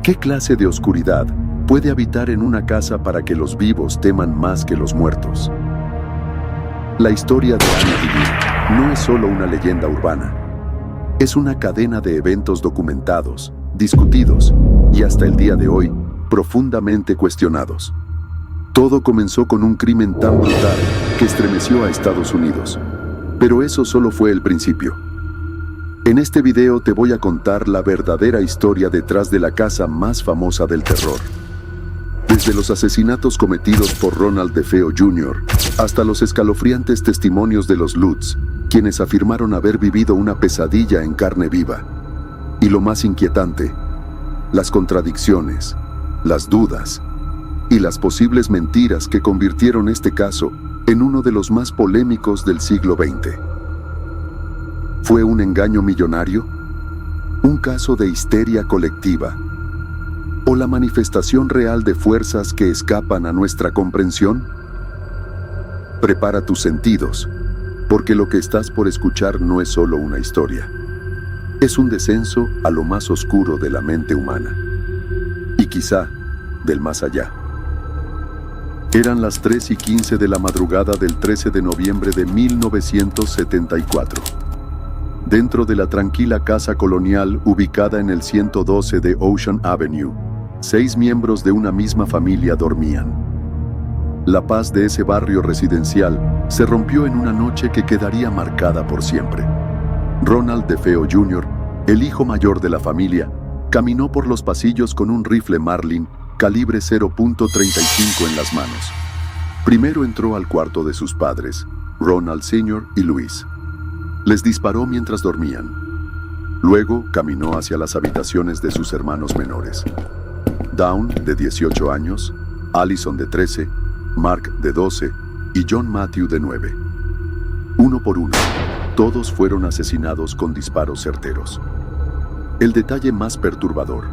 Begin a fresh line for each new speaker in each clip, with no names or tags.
¿Qué clase de oscuridad puede habitar en una casa para que los vivos teman más que los muertos? La historia de Amityville no es solo una leyenda urbana. Es una cadena de eventos documentados, discutidos y hasta el día de hoy, profundamente cuestionados. Todo comenzó con un crimen tan brutal que estremeció a Estados Unidos. Pero eso solo fue el principio. En este video te voy a contar la verdadera historia detrás de la casa más famosa del terror. Desde los asesinatos cometidos por Ronald DeFeo Jr. hasta los escalofriantes testimonios de los Lutz, quienes afirmaron haber vivido una pesadilla en carne viva. Y lo más inquietante, las contradicciones, las dudas y las posibles mentiras que convirtieron este caso en uno de los más polémicos del siglo XX. ¿Fue un engaño millonario? ¿Un caso de histeria colectiva? ¿O la manifestación real de fuerzas que escapan a nuestra comprensión? Prepara tus sentidos, porque lo que estás por escuchar no es solo una historia. Es un descenso a lo más oscuro de la mente humana. Y quizá, del más allá. Eran las 3:15 de la madrugada del 13 de noviembre de 1974. Dentro de la tranquila casa colonial ubicada en el 112 de Ocean Avenue, 6 miembros de una misma familia dormían. La paz de ese barrio residencial se rompió en una noche que quedaría marcada por siempre. Ronald DeFeo Jr., el hijo mayor de la familia, caminó por los pasillos con un rifle Marlin calibre .35 en las manos. Primero entró al cuarto de sus padres, Ronald Sr. y Louise. Les disparó mientras dormían. Luego caminó hacia las habitaciones de sus hermanos menores. Dawn, de 18 años, Allison, de 13, Mark, de 12, y John Matthew, de 9. Uno por uno, todos fueron asesinados con disparos certeros. El detalle más perturbador: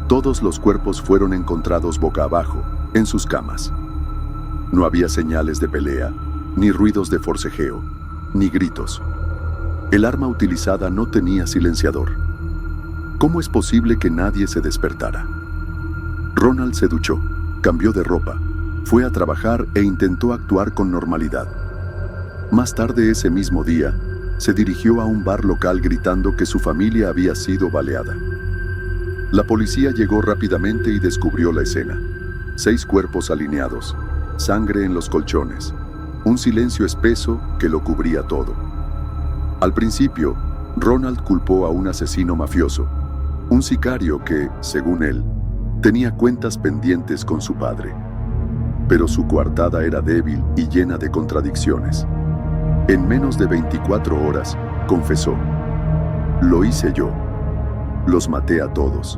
todos los cuerpos fueron encontrados boca abajo, en sus camas. No había señales de pelea, ni ruidos de forcejeo, ni gritos. El arma utilizada no tenía silenciador. ¿Cómo es posible que nadie se despertara? Ronald se duchó, cambió de ropa, fue a trabajar e intentó actuar con normalidad. Más tarde ese mismo día, se dirigió a un bar local gritando que su familia había sido baleada. La policía llegó rápidamente y descubrió la escena. 6 cuerpos alineados, sangre en los colchones, un silencio espeso que lo cubría todo. Al principio, Ronald culpó a un asesino mafioso, un sicario que, según él, tenía cuentas pendientes con su padre. Pero su coartada era débil y llena de contradicciones. En menos de 24 horas, confesó: "Lo hice yo. Los maté a todos".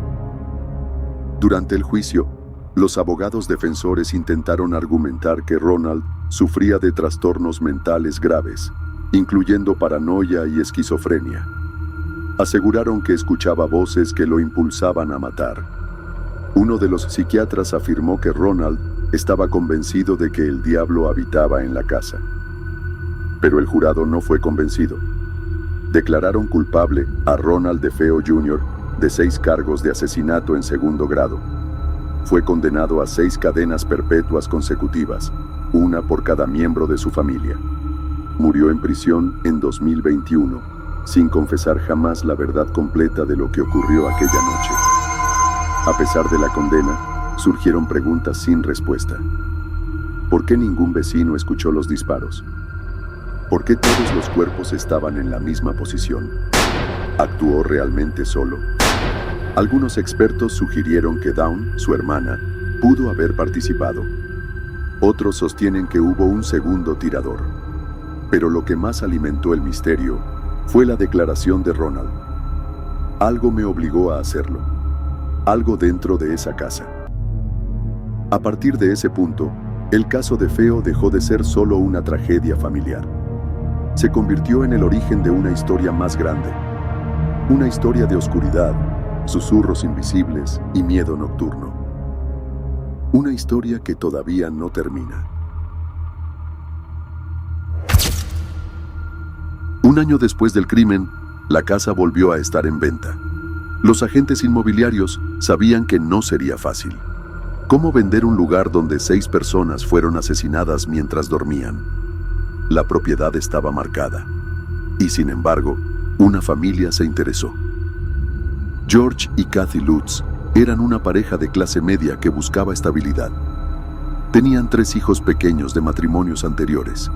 Durante el juicio, los abogados defensores intentaron argumentar que Ronald sufría de trastornos mentales graves, incluyendo paranoia y esquizofrenia. Aseguraron que escuchaba voces que lo impulsaban a matar. Uno de los psiquiatras afirmó que Ronald estaba convencido de que el diablo habitaba en la casa. Pero el jurado no fue convencido. Declararon culpable a Ronald DeFeo Jr. de 6 cargos de asesinato en segundo grado. Fue condenado a 6 cadenas perpetuas consecutivas, una por cada miembro de su familia. Murió en prisión en 2021, sin confesar jamás la verdad completa de lo que ocurrió aquella noche. A pesar de la condena, surgieron preguntas sin respuesta. ¿Por qué ningún vecino escuchó los disparos? ¿Por qué todos los cuerpos estaban en la misma posición? ¿Actuó realmente solo? Algunos expertos sugirieron que Dawn, su hermana, pudo haber participado. Otros sostienen que hubo un segundo tirador. Pero lo que más alimentó el misterio fue la declaración de Ronald. Algo me obligó a hacerlo. Algo dentro de esa casa. A partir de ese punto, el caso DeFeo dejó de ser solo una tragedia familiar. Se convirtió en el origen de una historia más grande. Una historia de oscuridad, susurros invisibles y miedo nocturno. Una historia que todavía no termina. Un año después del crimen, la casa volvió a estar en venta. Los agentes inmobiliarios sabían que no sería fácil. ¿Cómo vender un lugar donde 6 personas fueron asesinadas mientras dormían? La propiedad estaba marcada. Y sin embargo, una familia se interesó. George y Kathy Lutz eran una pareja de clase media que buscaba estabilidad. Tenían 3 hijos pequeños de matrimonios anteriores.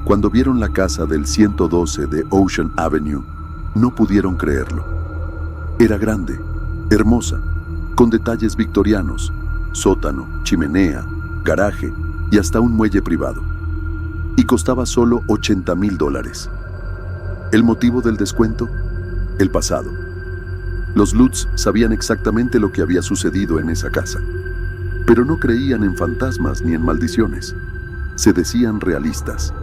Cuando vieron la casa del 112 de Ocean Avenue, no pudieron creerlo. Era grande, hermosa, con detalles victorianos, sótano, chimenea, garaje y hasta un muelle privado. Y costaba solo $80,000. ¿El motivo del descuento? El pasado. Los Lutz sabían exactamente lo que había sucedido en esa casa, pero no creían en fantasmas ni en maldiciones. Se decían realistas.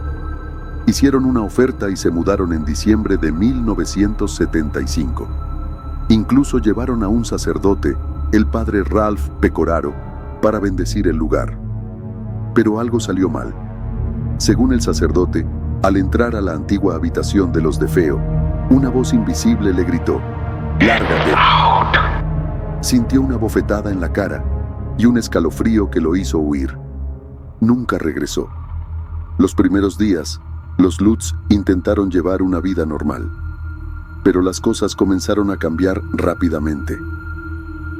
Hicieron una oferta y se mudaron en diciembre de 1975. Incluso llevaron a un sacerdote, el padre Ralph Pecoraro, para bendecir el lugar. Pero algo salió mal. Según el sacerdote, al entrar a la antigua habitación de los DeFeo, una voz invisible le gritó: ¡lárgate! Sintió una bofetada en la cara y un escalofrío que lo hizo huir. Nunca regresó. Los primeros días, los Lutz intentaron llevar una vida normal, pero las cosas comenzaron a cambiar rápidamente.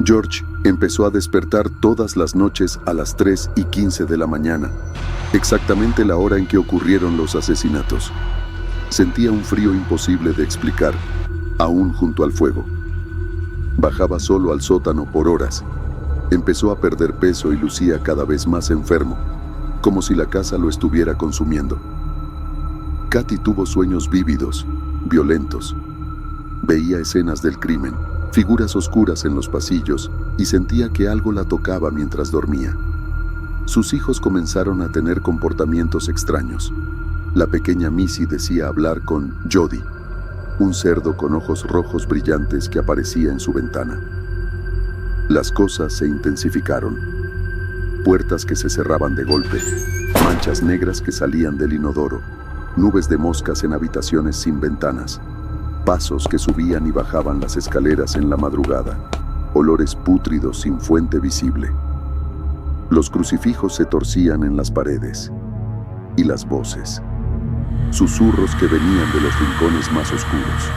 George empezó a despertar todas las noches a las 3:15 de la mañana, exactamente la hora en que ocurrieron los asesinatos. Sentía un frío imposible de explicar, aún junto al fuego. Bajaba solo al sótano por horas. Empezó a perder peso y lucía cada vez más enfermo, como si la casa lo estuviera consumiendo. Kathy tuvo sueños vívidos, violentos. Veía escenas del crimen, figuras oscuras en los pasillos, y sentía que algo la tocaba mientras dormía. Sus hijos comenzaron a tener comportamientos extraños. La pequeña Missy decía hablar con Jody, un cerdo con ojos rojos brillantes que aparecía en su ventana. Las cosas se intensificaron. Puertas que se cerraban de golpe, manchas negras que salían del inodoro, nubes de moscas en habitaciones sin ventanas, pasos que subían y bajaban las escaleras en la madrugada, olores pútridos sin fuente visible. Los crucifijos se torcían en las paredes, y las voces, susurros que venían de los rincones más oscuros.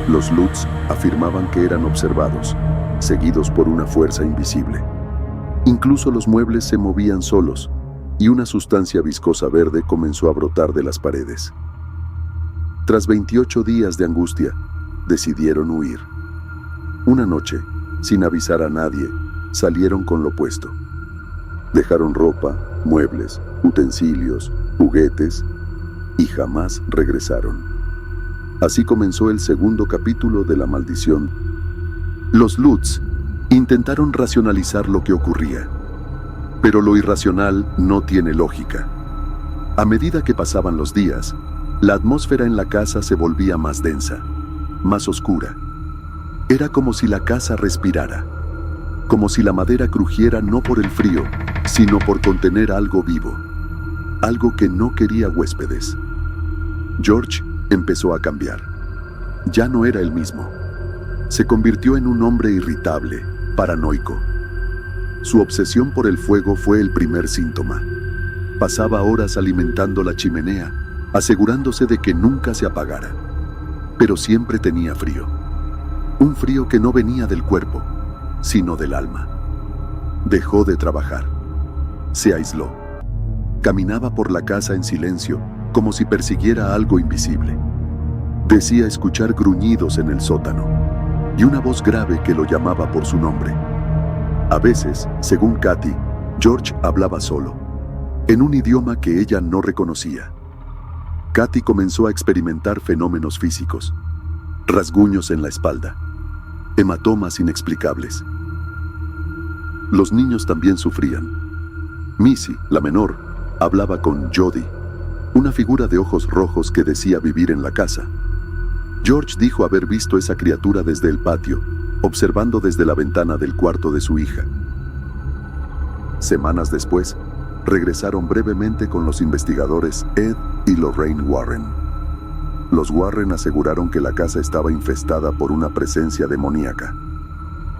Los Lutz afirmaban que eran observados, seguidos por una fuerza invisible. Incluso los muebles se movían solos, y una sustancia viscosa verde comenzó a brotar de las paredes. Tras 28 días de angustia, decidieron huir. Una noche, sin avisar a nadie, salieron con lo puesto. Dejaron ropa, muebles, utensilios, juguetes, y jamás regresaron. Así comenzó el segundo capítulo de La Maldición. Los Lutz intentaron racionalizar lo que ocurría, pero lo irracional no tiene lógica. A medida que pasaban los días, la atmósfera en la casa se volvía más densa, más oscura. Era como si la casa respirara, como si la madera crujiera no por el frío, sino por contener algo vivo, algo que no quería huéspedes. George empezó a cambiar. Ya no era el mismo. Se convirtió en un hombre irritable, paranoico. Su obsesión por el fuego fue el primer síntoma. Pasaba horas alimentando la chimenea, asegurándose de que nunca se apagara. Pero siempre tenía frío. Un frío que no venía del cuerpo, sino del alma. Dejó de trabajar. Se aisló. Caminaba por la casa en silencio, como si persiguiera algo invisible. Decía escuchar gruñidos en el sótano, y una voz grave que lo llamaba por su nombre. A veces, según Kathy, George hablaba solo, en un idioma que ella no reconocía. Kathy comenzó a experimentar fenómenos físicos, rasguños en la espalda, hematomas inexplicables. Los niños también sufrían. Missy, la menor, hablaba con Jody, una figura de ojos rojos que decía vivir en la casa. George dijo haber visto esa criatura desde el patio, observando desde la ventana del cuarto de su hija. Semanas después, regresaron brevemente con los investigadores Ed y Lorraine Warren. Los Warren aseguraron que la casa estaba infestada por una presencia demoníaca.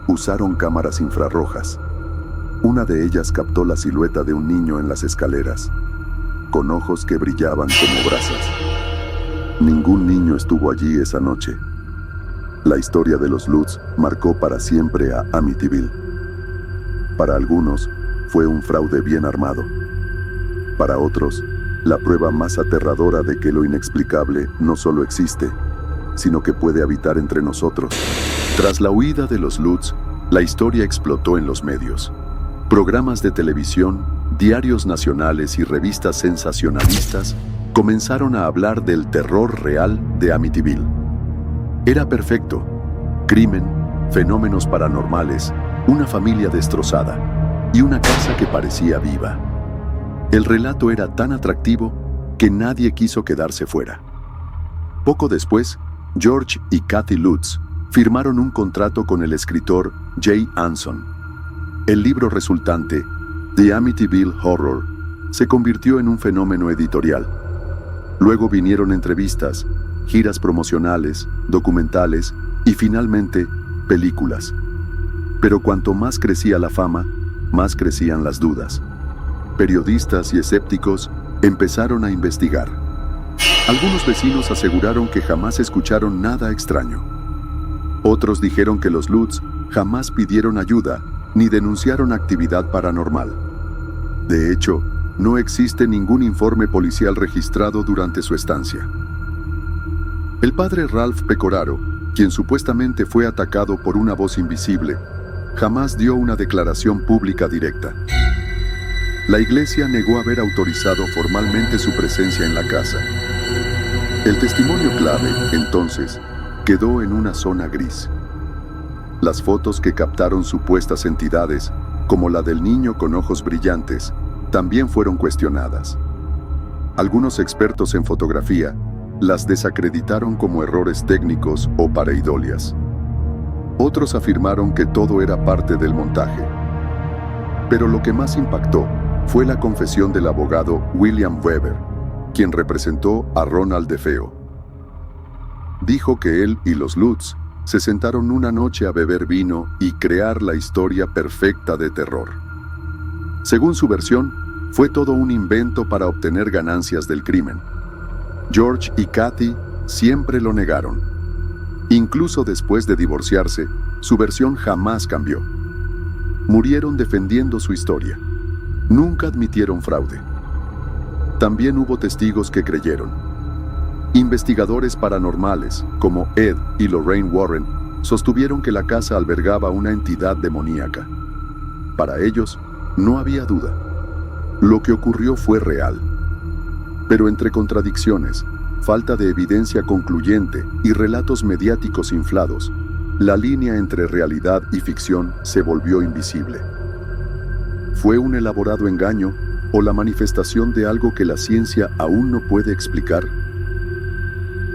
Usaron cámaras infrarrojas. Una de ellas captó la silueta de un niño en las escaleras, con ojos que brillaban como brasas. Ningún niño estuvo allí esa noche. La historia de los Lutz marcó para siempre a Amityville. Para algunos, fue un fraude bien armado. Para otros, la prueba más aterradora de que lo inexplicable no solo existe, sino que puede habitar entre nosotros. Tras la huida de los Lutz, la historia explotó en los medios. Programas de televisión, diarios nacionales y revistas sensacionalistas comenzaron a hablar del terror real de Amityville. Era perfecto. Crimen, fenómenos paranormales, una familia destrozada y una casa que parecía viva. El relato era tan atractivo que nadie quiso quedarse fuera. Poco después, George y Kathy Lutz firmaron un contrato con el escritor Jay Anson. El libro resultante, The Amityville Horror, se convirtió en un fenómeno editorial. Luego vinieron entrevistas, giras promocionales, documentales y finalmente, películas. Pero cuanto más crecía la fama, más crecían las dudas. Periodistas y escépticos empezaron a investigar. Algunos vecinos aseguraron que jamás escucharon nada extraño. Otros dijeron que los Lutz jamás pidieron ayuda ni denunciaron actividad paranormal. De hecho, no existe ningún informe policial registrado durante su estancia. El padre Ralph Pecoraro, quien supuestamente fue atacado por una voz invisible, jamás dio una declaración pública directa. La iglesia negó haber autorizado formalmente su presencia en la casa. El testimonio clave, entonces, quedó en una zona gris. Las fotos que captaron supuestas entidades, como la del niño con ojos brillantes, también fueron cuestionadas. Algunos expertos en fotografía las desacreditaron como errores técnicos o pareidolias. Otros afirmaron que todo era parte del montaje. Pero lo que más impactó fue la confesión del abogado William Weber, quien representó a Ronald DeFeo. Dijo que él y los Lutz se sentaron una noche a beber vino y crear la historia perfecta de terror. Según su versión, fue todo un invento para obtener ganancias del crimen. George y Kathy siempre lo negaron. Incluso después de divorciarse, su versión jamás cambió. Murieron defendiendo su historia. Nunca admitieron fraude. También hubo testigos que creyeron. Investigadores paranormales, como Ed y Lorraine Warren, sostuvieron que la casa albergaba una entidad demoníaca. Para ellos, no había duda. Lo que ocurrió fue real. Pero entre contradicciones, falta de evidencia concluyente y relatos mediáticos inflados, la línea entre realidad y ficción se volvió invisible. ¿Fue un elaborado engaño o la manifestación de algo que la ciencia aún no puede explicar?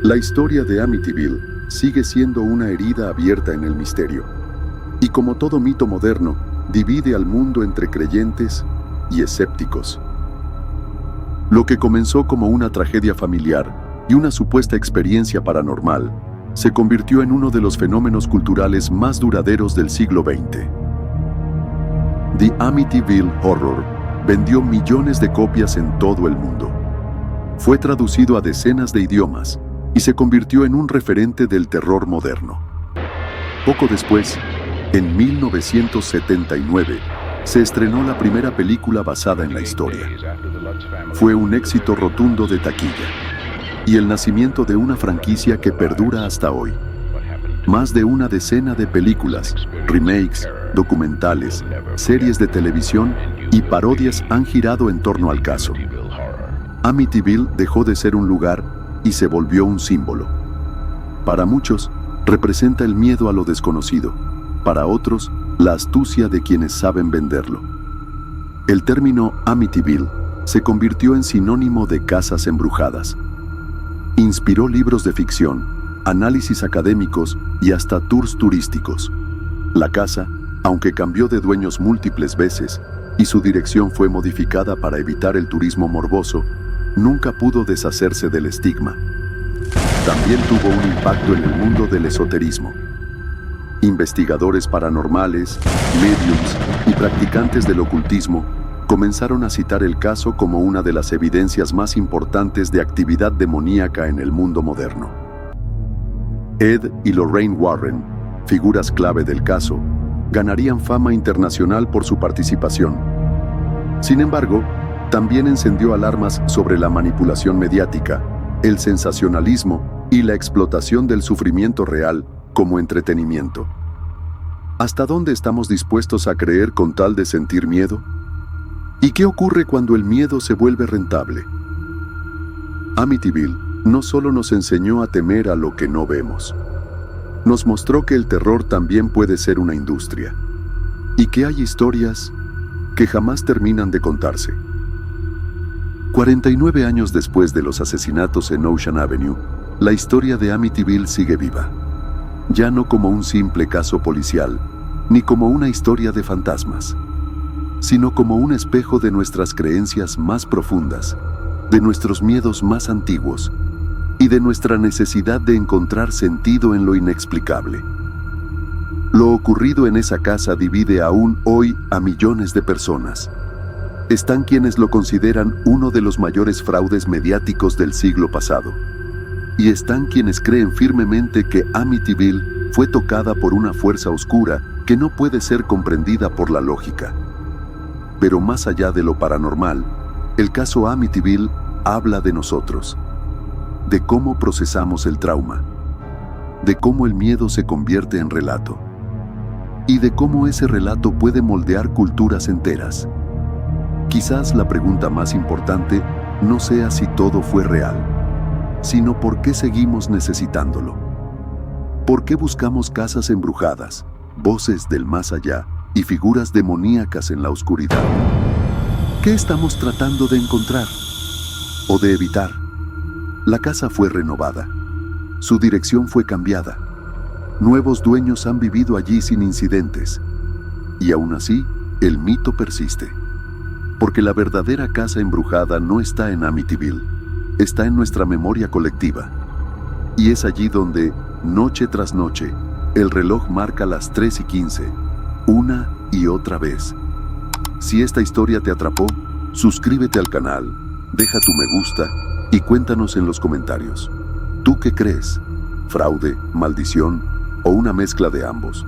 La historia de Amityville sigue siendo una herida abierta en el misterio, y como todo mito moderno, divide al mundo entre creyentes y escépticos. Lo que comenzó como una tragedia familiar y una supuesta experiencia paranormal, se convirtió en uno de los fenómenos culturales más duraderos del siglo XX. The Amityville Horror vendió millones de copias en todo el mundo. Fue traducido a decenas de idiomas y se convirtió en un referente del terror moderno. Poco después, en 1979, se estrenó la primera película basada en la historia. Fue un éxito rotundo de taquilla y el nacimiento de una franquicia que perdura hasta hoy. Más de una decena de películas, remakes, documentales, series de televisión y parodias han girado en torno al caso. Amityville dejó de ser un lugar y se volvió un símbolo. Para muchos, representa el miedo a lo desconocido. Para otros, la astucia de quienes saben venderlo. El término Amityville se convirtió en sinónimo de casas embrujadas. Inspiró libros de ficción, análisis académicos y hasta tours turísticos. La casa, aunque cambió de dueños múltiples veces y su dirección fue modificada para evitar el turismo morboso, nunca pudo deshacerse del estigma. también tuvo un impacto en el mundo del esoterismo. Investigadores paranormales, médiums y practicantes del ocultismo comenzaron a citar el caso como una de las evidencias más importantes de actividad demoníaca en el mundo moderno. Ed y Lorraine Warren, figuras clave del caso, ganarían fama internacional por su participación. Sin embargo, también encendió alarmas sobre la manipulación mediática, el sensacionalismo y la explotación del sufrimiento real como entretenimiento. ¿Hasta dónde estamos dispuestos a creer con tal de sentir miedo? ¿Y qué ocurre cuando el miedo se vuelve rentable? Amityville no solo nos enseñó a temer a lo que no vemos, nos mostró que el terror también puede ser una industria, y que hay historias que jamás terminan de contarse. 49 años después de los asesinatos en Ocean Avenue, la historia de Amityville sigue viva. Ya no como un simple caso policial, ni como una historia de fantasmas, sino como un espejo de nuestras creencias más profundas, de nuestros miedos más antiguos y de nuestra necesidad de encontrar sentido en lo inexplicable. Lo ocurrido en esa casa divide aún hoy a millones de personas. Están quienes lo consideran uno de los mayores fraudes mediáticos del siglo pasado. Y están quienes creen firmemente que Amityville fue tocada por una fuerza oscura que no puede ser comprendida por la lógica. Pero más allá de lo paranormal, el caso Amityville habla de nosotros, de cómo procesamos el trauma, de cómo el miedo se convierte en relato, y de cómo ese relato puede moldear culturas enteras. Quizás la pregunta más importante no sea si todo fue real, sino por qué seguimos necesitándolo. ¿Por qué buscamos casas embrujadas, voces del más allá y figuras demoníacas en la oscuridad? ¿Qué estamos tratando de encontrar o de evitar? La casa fue renovada. Su dirección fue cambiada. Nuevos dueños han vivido allí sin incidentes. Y aún así, el mito persiste. Porque la verdadera casa embrujada no está en Amityville, está en nuestra memoria colectiva. Y es allí donde, noche tras noche, el reloj marca las 3:15, una y otra vez. Si esta historia te atrapó, suscríbete al canal, deja tu me gusta y cuéntanos en los comentarios. ¿Tú qué crees? ¿Fraude, maldición o una mezcla de ambos?